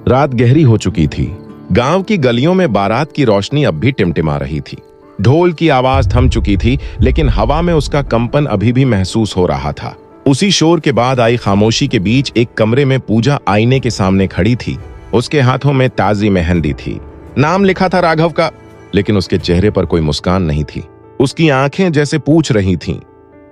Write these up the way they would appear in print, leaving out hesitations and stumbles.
रात गहरी हो चुकी थी। गांव की गलियों में बारात की रोशनी अब भी टिमटिमा रही थी। ढोल की आवाज थम चुकी थी, लेकिन हवा में उसका कंपन अभी भी महसूस हो रहा था। उसी शोर के बाद आई खामोशी के बीच एक कमरे में पूजा आईने के सामने खड़ी थी। उसके हाथों में ताजी मेहंदी थी। नाम लिखा था राघव का, लेकिन उसके चेहरे पर कोई मुस्कान नहीं थी। उसकी आंखें जैसे पूछ रही थीं,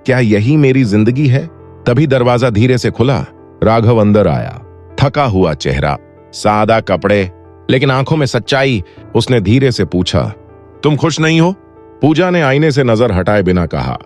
क्या यही मेरी जिंदगी है? तभी दरवाजा धीरे से खुला। राघव अंदर आया, थका हुआ चेहरा, सादा कपड़े, लेकिन आंखों में सच्चाई। उसने धीरे से पूछा, तुम खुश नहीं हो? पूजा ने आईने से नजर हटाए बिना कहा,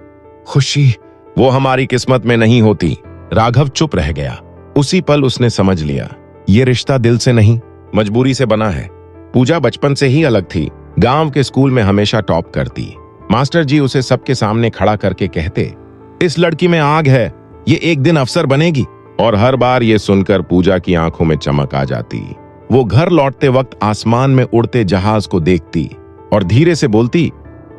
खुशी वो हमारी किस्मत में नहीं होती। राघव चुप रह गया। उसी पल उसने समझ लिया, ये रिश्ता दिल से नहीं, मजबूरी से बना है। पूजा बचपन से ही अलग थी। गांव के स्कूल में हमेशा टॉप करती। मास्टर जी उसे सबके सामने खड़ा करके कहते, इस लड़की में आग है, ये एक दिन अफसर बनेगी। और हर बार ये सुनकर पूजा की आंखों में चमक आ जाती। वो घर लौटते वक्त आसमान में उड़ते जहाज को देखती और धीरे से बोलती,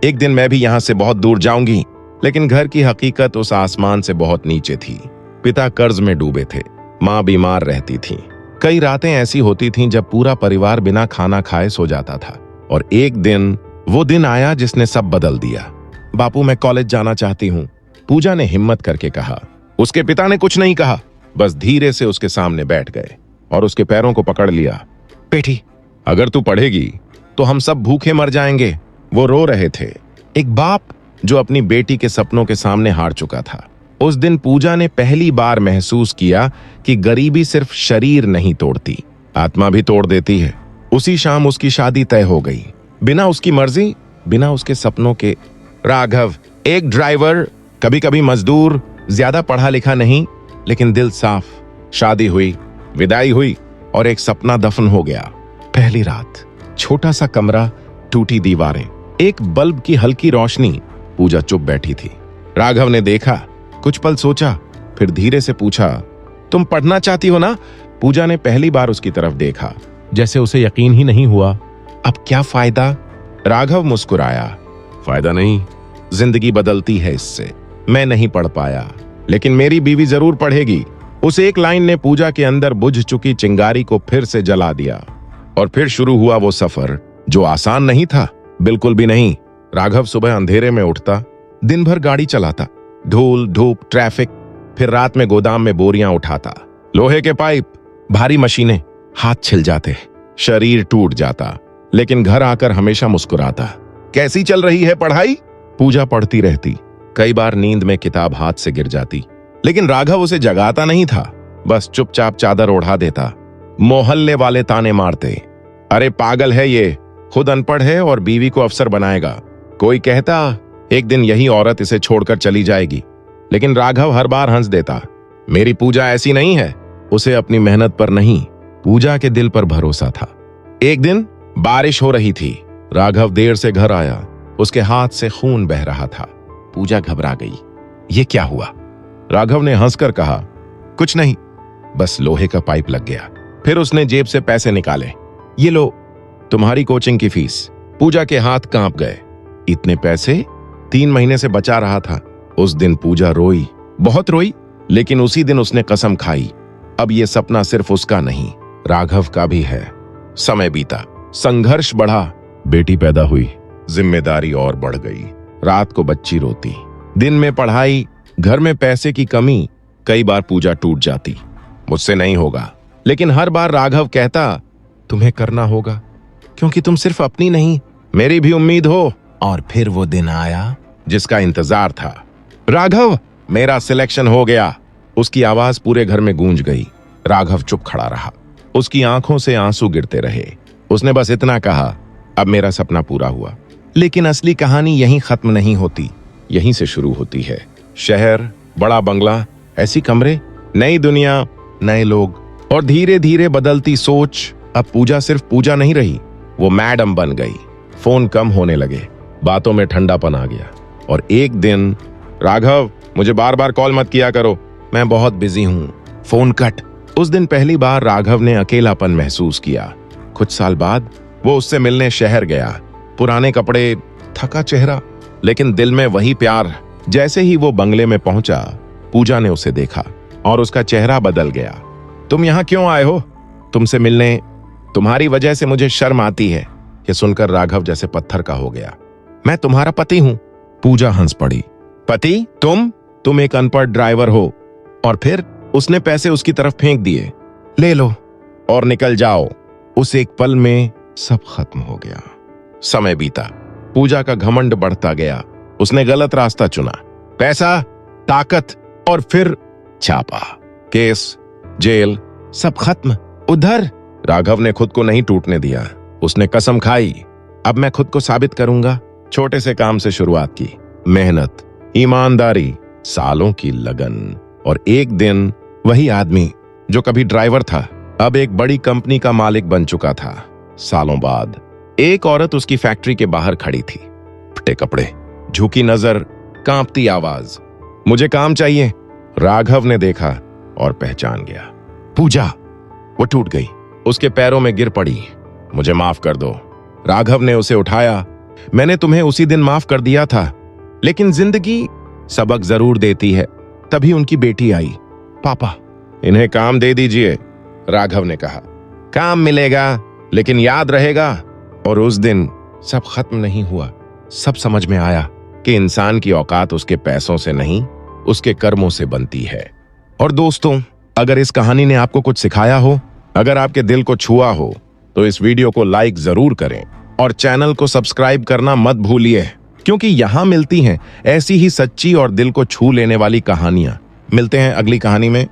एक दिन मैं भी यहां से बहुत दूर जाऊंगी। लेकिन घर की हकीकत उस आसमान से बहुत नीचे थी। पिता कर्ज में डूबे थे, माँ बीमार रहती थी। कई रातें ऐसी होती थीं जब पूरा परिवार बिना खाना खाए सो जाता था। और एक दिन वो दिन आया जिसने सब बदल दिया। बापू, मैं कॉलेज जाना चाहती हूँ, पूजा ने हिम्मत करके कहा। उसके पिता ने कुछ नहीं कहा, बस धीरे से उसके सामने बैठ गए और उसके पैरों को पकड़ लिया। बेटी, अगर तू पढ़ेगी तो हम सब भूखे मर जाएंगे। वो रो रहे थे, एक बाप जो अपनी बेटी के सपनों के सामने हार चुका था। उस दिन पूजा ने पहली बार महसूस किया कि गरीबी सिर्फ शरीर नहीं तोड़ती, आत्मा भी तोड़ देती है। उसी शाम उसकी शादी तय हो गई, बिना उसकी मर्जी, बिना उसके सपनों के। राघव एक ड्राइवर, कभी कभी मजदूर, ज्यादा पढ़ा लिखा नहीं, लेकिन दिल साफ। शादी हुई, विदाई हुई और एक सपना दफन हो गया। पहली रात, छोटा सा कमरा, टूटी दीवारें, एक बल्ब की हल्की रोशनी। पूजा चुप बैठी थी। राघव ने देखा, कुछ पल सोचा, फिर धीरे से पूछा, तुम पढ़ना चाहती हो ना? पूजा ने पहली बार उसकी तरफ देखा, जैसे उसे यकीन ही नहीं हुआ। अब क्या फायदा? राघव मुस्कुराया, फायदा नहीं, जिंदगी बदलती है इससे। मैं नहीं पढ़ पाया, लेकिन मेरी बीवी जरूर पढ़ेगी। उस एक लाइन ने पूजा के अंदर बुझ चुकी चिंगारी को फिर से जला दिया। और फिर शुरू हुआ वो सफर, जो आसान नहीं था, बिल्कुल भी नहीं। राघव सुबह अंधेरे में उठता, दिन भर गाड़ी चलाता, धूल धूप ट्रैफिक, फिर रात में गोदाम में बोरियां उठाता। लोहे के पाइप, भारी मशीनें, हाथ छिल जाते, शरीर टूट जाता, लेकिन घर आकर हमेशा मुस्कुराता। कैसी चल रही है पढ़ाई? पूजा पढ़ती रहती। कई बार नींद में किताब हाथ से गिर जाती, लेकिन राघव उसे जगाता नहीं था, बस चुपचाप चादर ओढ़ा देता। मोहल्ले वाले ताने मारते, अरे पागल है ये, खुद अनपढ़ है और बीवी को अफसर बनाएगा। कोई कहता, एक दिन यही औरत इसे छोड़कर चली जाएगी। लेकिन राघव हर बार हंस देता, मेरी पूजा ऐसी नहीं है। उसे अपनी मेहनत पर नहीं, पूजा के दिल पर भरोसा था। एक दिन बारिश हो रही थी। राघव देर से घर आया, उसके हाथ से खून बह रहा था। पूजा घबरा गई, ये क्या हुआ? राघव ने हंसकर कहा, कुछ नहीं, बस लोहे का पाइप लग गया। फिर उसने जेब से पैसे निकाले, ये लो, तुम्हारी कोचिंग की फीस। पूजा के हाथ कांप गए। इतने पैसे? 3 महीने से बचा रहा था। उस दिन पूजा रोई, बहुत रोई, लेकिन उसी दिन उसने कसम खाई, अब ये सपना सिर्फ उसका नहीं, राघव का भी है। समय बीता, संघर्ष बढ़ा, बेटी पैदा हुई, जिम्मेदारी और बढ़ गई। रात को बच्ची रोती, दिन में पढ़ाई, घर में पैसे की कमी। कई बार पूजा टूट जाती, मुझसे नहीं होगा। लेकिन हर बार राघव कहता, तुम्हें करना होगा, क्योंकि तुम सिर्फ अपनी नहीं, मेरी भी उम्मीद हो। और फिर वो दिन आया जिसका इंतजार था। राघव, मेरा सिलेक्शन हो गया। उसकी आवाज पूरे घर में गूंज गई। राघव चुप खड़ा रहा, उसकी आंखों से आंसू गिरते रहे। उसने बस इतना कहा, अब मेरा सपना पूरा हुआ। लेकिन असली कहानी यहीं खत्म नहीं होती, यहीं से शुरू होती है। शहर, बड़ा बंगला, ऐसी कमरे, नई दुनिया, नए लोग और धीरे धीरे बदलती सोच। अब पूजा सिर्फ पूजा नहीं रही, वो मैडम बन गई। फोन कम होने लगे, बातों में ठंडापन आ गया। और एक दिन, राघव, मुझे बार बार कॉल मत किया करो, मैं बहुत बिजी हूं। Phone cut. उस दिन पहली बार राघव ने अकेलापन महसूस किया। कुछ साल बाद वो उससे मिलने शहर गया। पुराने कपड़े, थका चेहरा, लेकिन दिल में वही प्यार। जैसे ही वो बंगले में पहुंचा, पूजा ने उसे देखा और उसका चेहरा बदल गया। तुम यहां क्यों आए हो? तुमसे मिलने, तुम्हारी वजह से मुझे शर्म आती है। ये सुनकर राघव जैसे पत्थर का हो गया। मैं तुम्हारा पति हूं। पूजा हंस पड़ी। पति? तुम एक अनपढ़ ड्राइवर हो। और फिर उसने पैसे उसकी तरफ फेंक दिए। ले लो और निकल जाओ। उस एक पल में सब खत्म हो गया। समय बीता। पूजा का घमंड बढ़ता गया। उसने गलत रास्ता चुना। पैसा, ताकत और फिर छापा, केस, जेल, सब खत्म। उधर राघव ने खुद को नहीं टूटने दिया। उसने कसम खाई, अब मैं खुद को साबित करूंगा। छोटे से काम से शुरुआत की। मेहनत, ईमानदारी, सालों की लगन। और एक दिन वही आदमी जो कभी ड्राइवर था अब एक बड़ी कंपनी का मालिक बन चुका था। सालों बाद एक औरत उसकी फैक्ट्री के बाहर खड़ी थी। फटे कपड़े, झुकी नजर, कांपती आवाज। मुझे काम चाहिए। राघव ने देखा और पहचान गया। पूजा। वो टूट गई, उसके पैरों में गिर पड़ी। मुझे माफ कर दो। राघव ने उसे उठाया। मैंने तुम्हें उसी दिन माफ कर दिया था, लेकिन जिंदगी सबक जरूर देती है। तभी उनकी बेटी आई। पापा, इन्हें काम दे दीजिए, राघव ने कहा। काम मिलेगा, लेकिन याद रहेगा। और उस दिन सब खत्म नहीं हुआ। सब समझ में आया कि इंसान की औकात उसके पैसों से नहीं, उसके कर्मों से बनती है। और दोस्तों, अगर इस कहानी ने आपको कुछ सिखाया हो, अगर आपके दिल को छुआ हो, तो इस वीडियो को लाइक जरूर करें और चैनल को सब्सक्राइब करना मत भूलिए, क्योंकि यहां मिलती हैं ऐसी ही सच्ची और दिल को छू लेने वाली कहानियां। मिलते हैं अगली कहानी में।